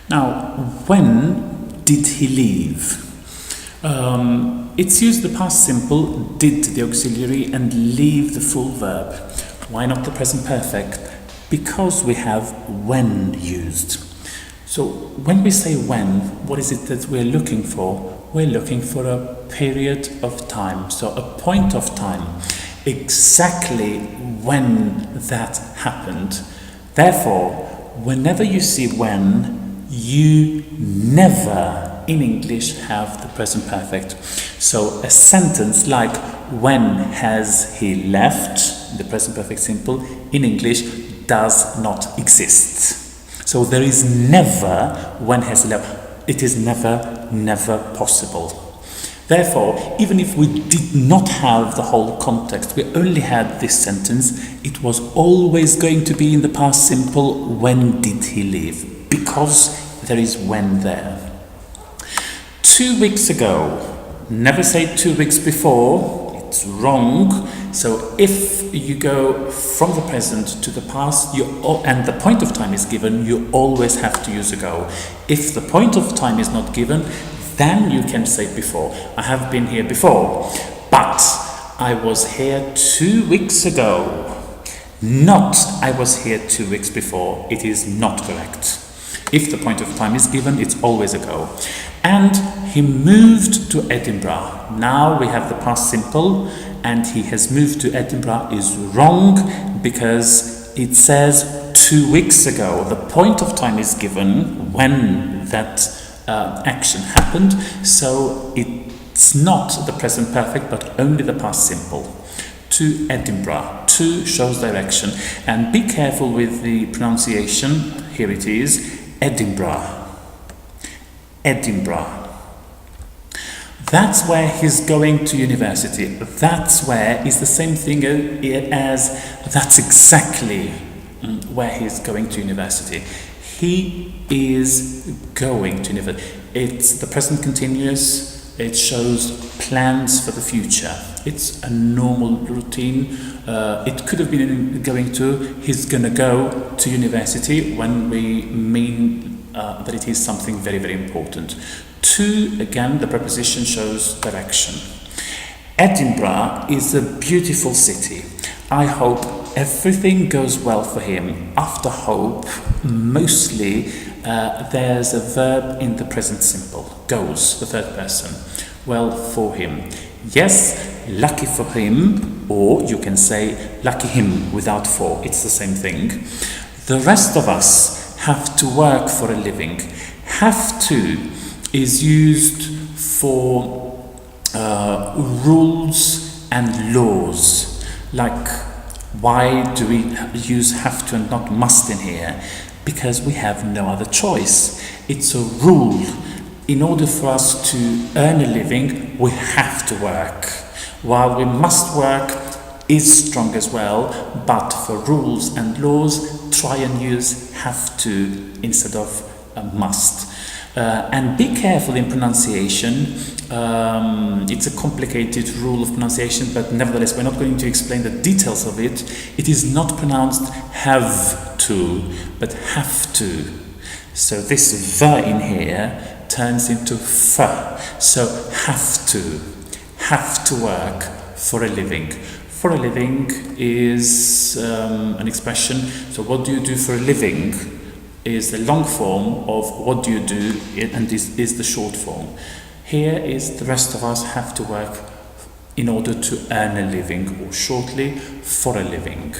Now, when did he leave? It's used the past simple, did the auxiliary, and leave the full verb. Why not the present perfect? Because we have when used. So when we say when, what is it that we're looking for? We're looking for a period of time, so a point of time, exactly when that happened. Therefore, whenever you see when, you never in English have the present perfect. So a sentence like when has he left, the present perfect simple, in English does not exist. So there is never when has he left. It is never possible. Therefore, even if we did not have the whole context, we only had this sentence, it was always going to be in the past simple, when did he leave? Because there is when there. 2 weeks ago. Never say 2 weeks before, it's wrong. So if you go from the present to the past and the point of time is given, you always have to use ago. If the point of time is not given, then you can say before. I have been here before, but I was here 2 weeks ago. Not I was here 2 weeks before. It is not correct. If the point of time is given, it's always ago. And he moved to Edinburgh. Now we have the past simple, and he has moved to Edinburgh is wrong because it says 2 weeks ago. The point of time is given when that action happened, so it's not the present perfect but only the past simple. To Edinburgh. To shows direction. And be careful with the pronunciation. Here it is. Edinburgh. Edinburgh. That's where he's going to university. That's where is the same thing as that's exactly where he's going to university. He is going to university. It's the present continuous. It shows plans for the future. It's a normal routine. It could have been going to, he's going to go to university when we mean that it is something very important. To, again, the preposition shows direction. Edinburgh is a beautiful city. I hope everything goes well for him. After hope, mostly there's a verb in the present simple. Goes, the third person. Well for him. Yes, lucky for him, or you can say lucky him without for. It's the same thing. The rest of us have to work for a living. Have to is used for rules and laws. Like, why do we use have to and not must in here? Because we have no other choice. It's a rule. In order for us to earn a living, we have to work. While we must work is strong as well, but for rules and laws, try and use have to instead of must. And be careful in pronunciation. It's a complicated rule of pronunciation, but nevertheless we're not going to explain the details of it. It is not pronounced have to, but have to. So this ver in here turns into f. So have to work for a living. For a living is an expression. So what do you do for a living is the long form of what do you do, and this is the short form. Here is the rest of us have to work in order to earn a living, or shortly, for a living.